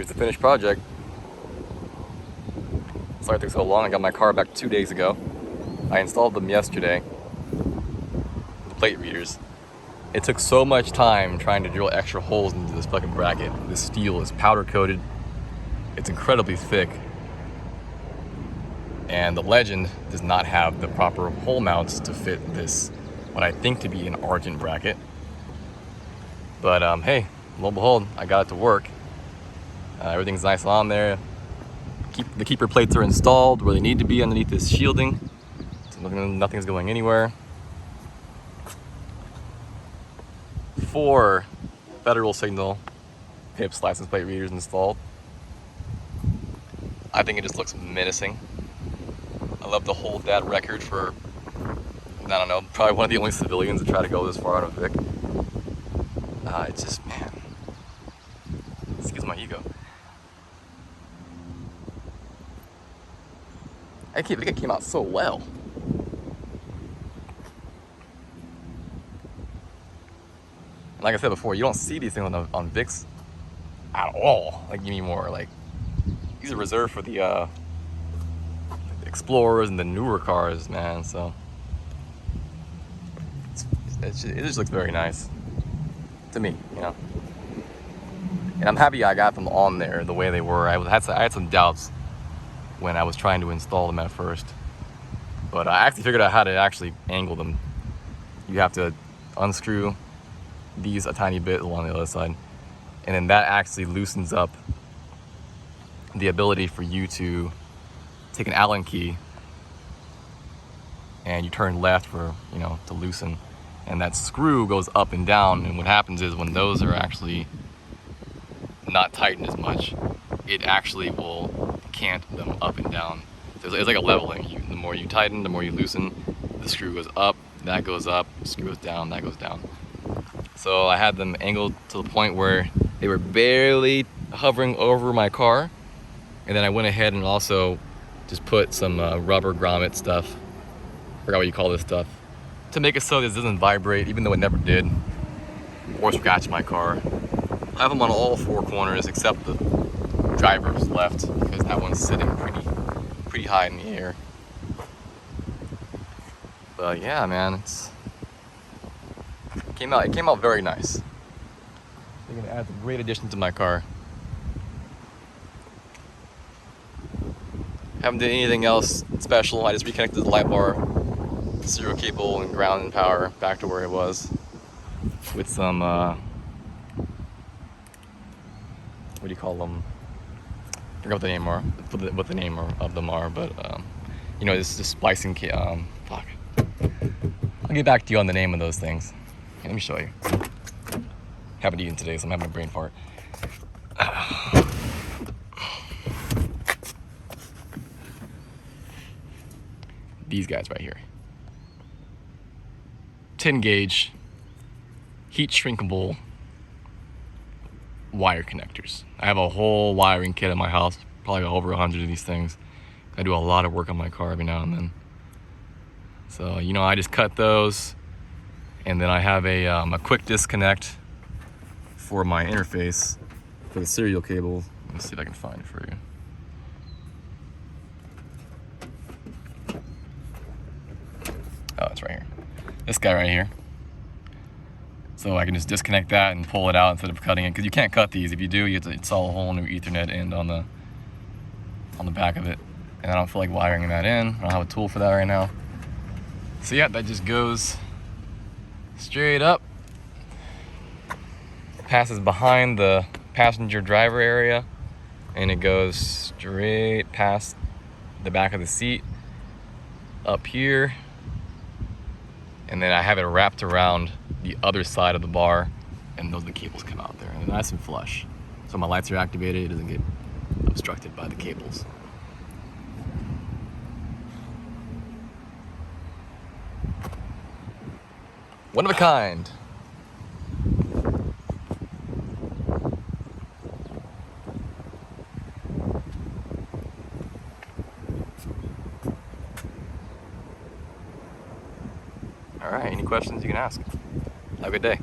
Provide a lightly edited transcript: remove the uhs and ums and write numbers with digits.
Here's the finished project. Sorry it took so long. I got my car back 2 days ago. I installed them yesterday, the plate readers. It took so much time trying to drill extra holes into this fucking bracket. This steel is powder coated. It's incredibly thick. And the Legend does not have the proper hole mounts to fit this, what I think to be an Argent bracket. But hey, lo and behold, I got it to work. Everything's nice on there. The keeper plates are installed where they need to be underneath this shielding. So nothing's going anywhere. 4 federal signal PIPS license plate readers installed. I think it just looks menacing. I love to hold that record for, I don't know, probably one of the only civilians to try to go this far on a Vic. It's just, man, excuse my ego. I think it came out so well. Like I said before, you don't see these things on Vics at all, like anymore. Like, these are reserved for the Explorers and the newer cars, man. So it just looks very nice to me, you know. And I'm happy I got them on there the way they were. I had some doubts when I was trying to install them at first, but I actually figured out how to actually angle them. You have to unscrew these a tiny bit along the other side, and then that actually loosens up the ability for you to take an Allen key and you turn left for, you know, to loosen, and that screw goes up and down. And what happens is when those are actually not tightened as much, it actually will cant them up and down. So it's like a leveling. The more you tighten, the more you loosen, the screw goes up, that goes up, the screw goes down, that goes down. So I had them angled to the point where they were barely hovering over my car. And then I went ahead and also just put some rubber grommet stuff, forgot what you call this stuff, to make it so this doesn't vibrate, even though it never did, or scratch my car. I have them on all 4 corners except the driver's left, because that one's sitting pretty high in the air. But yeah, man, it came out very nice. I think it adds a great addition to my car. Haven't done anything else special. I just reconnected the light bar, serial cable, and ground and power back to where it was with some what do you call them? I forgot what the name are. What the name of them are, but you know, this is splicing. Fuck. I'll get back to you on the name of those things. Okay, let me show you. Haven't eaten today, so I'm having a brain fart. These guys right here. 10 gauge, heat shrinkable wire connectors. I have a whole wiring kit at my house, probably over 100 of these things. I do a lot of work on my car every now and then. So, you know, I just cut those, and then I have a quick disconnect for my interface for the serial cable. Let's see if I can find it for you. Oh, it's right here. This guy right here. So I can just disconnect that and pull it out instead of cutting it, because you can't cut these. If you do, you have to install a whole new Ethernet end on the back of it. And I don't feel like wiring that in. I don't have a tool for that right now. So yeah, that just goes straight up, passes behind the passenger driver area, and it goes straight past the back of the seat up here. And then I have it wrapped around the other side of the bar, and those the cables come out there, and they're nice and flush. So my lights are activated, it doesn't get obstructed by the cables. One of a kind. All right, any questions you can ask. Have a good day.